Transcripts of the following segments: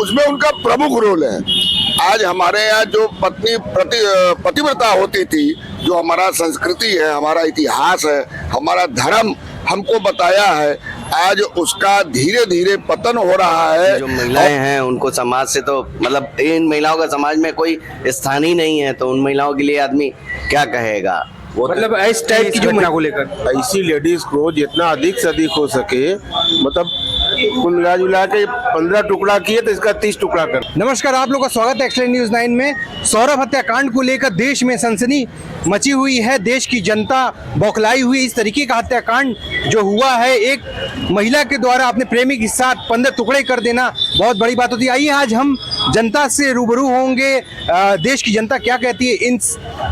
उसमें उनका प्रमुख रोल है। आज हमारे यहाँ जो पतिव्रता होती थी, जो हमारा संस्कृति है, हमारा इतिहास है, हमारा धर्म हमको बताया है, आज उसका धीरे धीरे पतन हो रहा है। जो महिलाएं हैं उनको समाज से तो मतलब इन महिलाओं का समाज में कोई स्थान ही नहीं है, तो उन महिलाओं के लिए आदमी क्या कहेगा। वो मतलब इस टाइप की जो महिला को लेकर ऐसी लेडीज को जितना अधिक से अधिक हो सके, मतलब कुल मिला जुला के 15 टुकड़ा किए तो इसका 30 टुकड़ा कर। नमस्कार, आप लोग का स्वागत है एक्सलेंट न्यूज़ 9 में। सौरभ हत्याकांड को लेकर देश में सनसनी मची हुई है। देश की जनता बौखलाई हुई। इस तरीके का हत्याकांड जो हुआ है, एक महिला के द्वारा अपने प्रेमी के साथ 15 टुकड़े कर देना बहुत बड़ी बात होती है। आइए आज हम जनता से रूबरू होंगे। देश की जनता क्या कहती है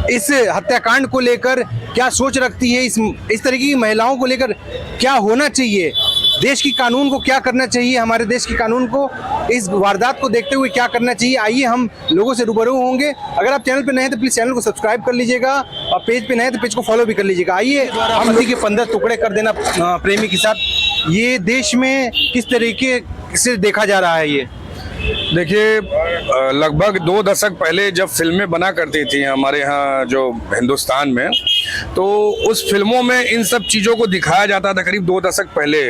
इस हत्याकांड को लेकर, क्या सोच रखती है, इस तरीके की महिलाओं को लेकर क्या होना चाहिए, देश की कानून को क्या करना चाहिए, हमारे देश की कानून को इस वारदात को देखते हुए क्या करना चाहिए। आइए हम लोगों से रूबरू होंगे। अगर आप चैनल पे नए हैं तो प्लीज चैनल को सब्सक्राइब कर लीजिएगा और पेज पे नए हैं तो पेज को फॉलो भी कर लीजिएगा। आइए हम लोग के 15 टुकड़े कर देना प्रेमी के साथ, ये देश में किस तरीके से देखा जा रहा है। ये देखिए, लगभग 2 दशक पहले जब फिल्में बना करती थी हमारे यहाँ जो हिंदुस्तान में, तो उस फिल्मों में इन सब चीज़ों को दिखाया जाता था करीब 2 दशक पहले।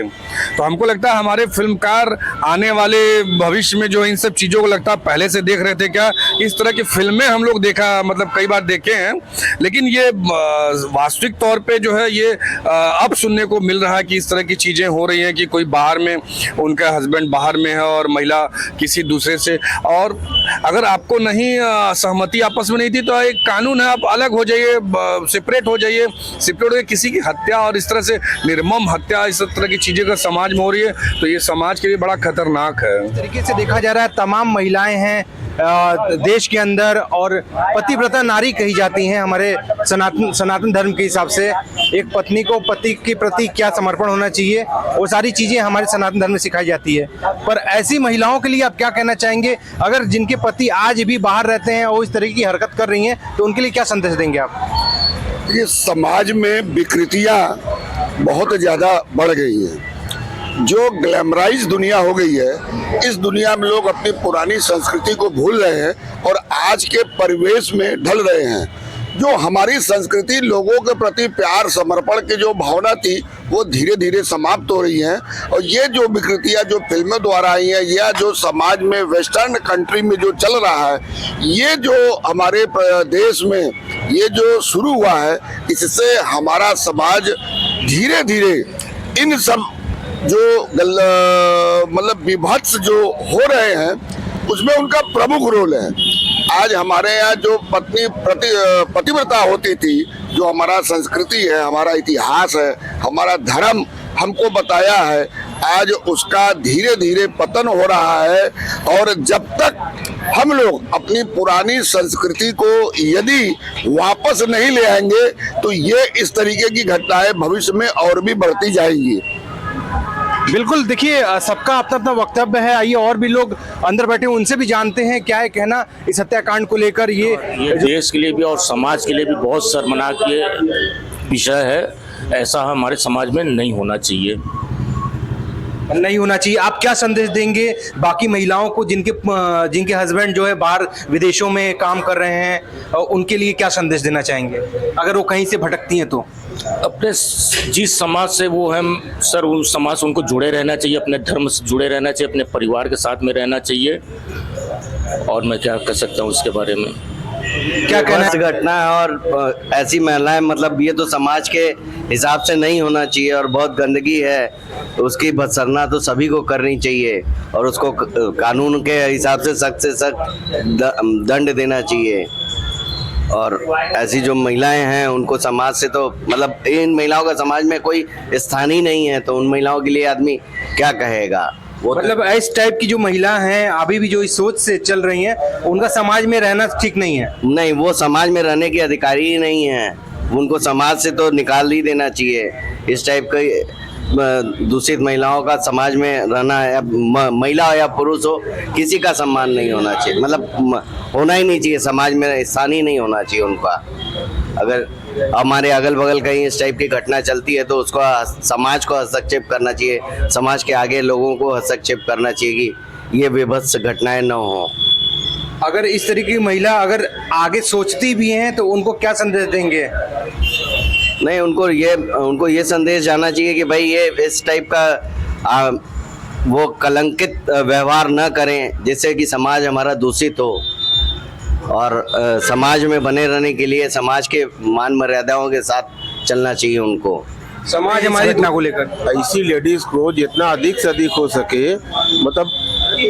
तो हमको लगता है हमारे फिल्मकार आने वाले भविष्य में जो इन सब चीज़ों को लगता है पहले से देख रहे थे क्या, इस तरह की फिल्में हम लोग मतलब कई बार देखे हैं। लेकिन ये वास्तविक तौर पे जो है ये अब सुनने को मिल रहा है कि इस तरह की चीज़ें हो रही हैं कि कोई बाहर में, उनका हस्बैंड बाहर में है और महिला किसी दूसरे से, और अगर आपको नहीं सहमति आपस में नहीं थी तो एक कानून है, आप अलग हो जाइए, सेपरेट हो जाइए। किसी की हत्या और इस तरह से निर्मम हत्या, इस तरह की चीजें का समाज में हो रही है, तो ये समाज के लिए बड़ा खतरनाक है। इस तरीके से देखा जा रहा है, तमाम महिलाएं हैं देश के अंदर और पतिव्रता नारी कही जाती हैं हमारे सनातन धर्म के हिसाब से। एक पत्नी को पति के प्रति क्या समर्पण होना चाहिए, वो सारी चीजें हमारे सनातन धर्म में सिखाई जाती है। पर ऐसी महिलाओं के लिए आप क्या कहना चाहेंगे, अगर जिनके पति आज भी बाहर रहते हैं और इस तरह की हरकत कर रही हैं, तो उनके लिए क्या संदेश देंगे आप। ये समाज में विकृतियां बहुत ज्यादा बढ़ गई हैं। जो ग्लैमराइज दुनिया हो गई है, इस दुनिया में लोग अपनी पुरानी संस्कृति को भूल रहे हैं और आज के परिवेश में ढल रहे हैं। जो हमारी संस्कृति, लोगों के प्रति प्यार समर्पण की जो भावना थी, वो धीरे धीरे समाप्त हो रही हैं। और ये जो विकृतियां जो फिल्मों द्वारा आई हैं, या जो समाज में वेस्टर्न कंट्री में जो चल रहा है, ये जो हमारे देश में ये जो शुरू हुआ है, इससे हमारा समाज धीरे धीरे इन सब जो मतलब विभत्स जो हो रहे हैं, उसमें उनका प्रमुख रोल है। आज हमारे यहाँ जो पतिव्रता होती थी, जो हमारा संस्कृति है, हमारा इतिहास है, हमारा धर्म हमको बताया है, आज उसका धीरे धीरे पतन हो रहा है। और जब तक हम लोग अपनी पुरानी संस्कृति को यदि वापस नहीं ले आएंगे, तो ये इस तरीके की घटनाएं भविष्य में और भी बढ़ती जाएंगी। बिल्कुल, देखिए सबका अपना अपना वक्तव्य है। आइए और भी लोग अंदर बैठे उनसे भी जानते हैं क्या है कहना इस हत्याकांड को लेकर। ये देश के लिए भी और समाज के लिए भी बहुत शर्मनाक ये विषय है। ऐसा हमारे समाज में नहीं होना चाहिए, नहीं होना चाहिए। आप क्या संदेश देंगे बाकी महिलाओं को जिनके हस्बैंड जो है बाहर विदेशों में काम कर रहे हैं, उनके लिए क्या संदेश देना चाहेंगे अगर वो कहीं से भटकती हैं तो? अपने जिस समाज से वो है सर, उस समाज से उनको जुड़े रहना चाहिए, अपने धर्म से जुड़े रहना चाहिए, अपने परिवार के साथ में रहना चाहिए। और मैं क्या कह सकता हूँ उसके बारे में, क्या कहना घटना है। और ऐसी महिलाएं, मतलब ये तो समाज के हिसाब से नहीं होना चाहिए और बहुत गंदगी है, उसकी भत्सना तो सभी को करनी चाहिए और उसको कानून के हिसाब से सख्त दंड देना चाहिए। और ऐसी जो महिलाएं हैं उनको समाज से तो मतलब इन महिलाओं का समाज में कोई स्थान ही नहीं है, तो उन महिलाओं के लिए आदमी क्या कहेगा। वो मतलब इस टाइप की जो महिला हैं अभी भी जो इस सोच से चल रही हैं, उनका समाज में रहना ठीक नहीं है। नहीं, वो समाज में रहने के अधिकारी ही नहीं है, उनको समाज से तो निकाल ही देना चाहिए। इस टाइप का दूषित महिलाओं का समाज में रहना है, महिला हो या पुरुष हो, किसी का सम्मान नहीं होना चाहिए, मतलब होना ही नहीं चाहिए, समाज में स्थान ही नहीं होना चाहिए उनका। अगर हमारे अगल बगल कहीं इस टाइप की घटना चलती है तो उसको समाज को हस्तक्षेप करना चाहिए, समाज के आगे लोगों को हस्तक्षेप करना चाहिए कि ये विभत्स घटनाएं न हो। अगर इस तरीके की महिला अगर आगे सोचती भी हैं तो उनको क्या संदेश देंगे? नहीं, उनको ये संदेश जाना चाहिए कि भाई ये इस टाइप का वो कलंकित व्यवहार न करें जिससे कि समाज हमारा दूषित हो, और समाज में बने रहने के लिए समाज के मान मर्यादाओं के साथ चलना चाहिए उनको। समाज हमारी घटना को लेकर ऐसी लेडीज को जितना अधिक से अधिक हो सके, मतलब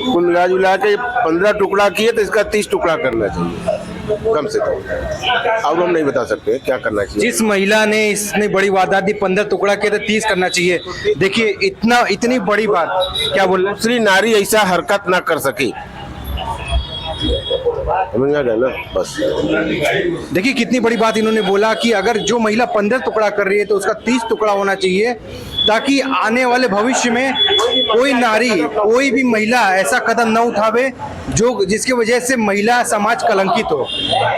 कुल मिला के 15 टुकड़ा किए तो इसका 30 टुकड़ा करना चाहिए कम से कम। अब हम नहीं बता सकते क्या करना चाहिए। जिस महिला ने इतनी बड़ी वारदात दी, 15 टुकड़ा किए तो 30 करना चाहिए। देखिए इतनी बड़ी बात क्या बोल रहे दूसरी नारी ऐसा हरकत ना कर सकी, समझ आ गया ना, बस। देखिए कितनी बड़ी बात इन्होंने बोला कि अगर जो महिला 15 टुकड़ा कर रही है तो उसका 30 टुकड़ा होना चाहिए, ताकि आने वाले भविष्य में कोई नारी, कोई भी महिला ऐसा कदम न उठावे जो जिसकी वजह से महिला समाज कलंकित हो।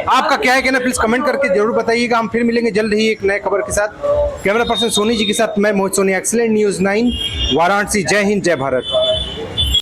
आपका क्या है कहना, प्लीज कमेंट करके जरूर बताइएगा। हम फिर मिलेंगे जल्द ही एक नए खबर के साथ। कैमरा पर्सन सोनी जी के साथ मैं मोहित सोनी, एक्सीलेंट न्यूज़ 9 वाराणसी। जय हिंद, जय भारत।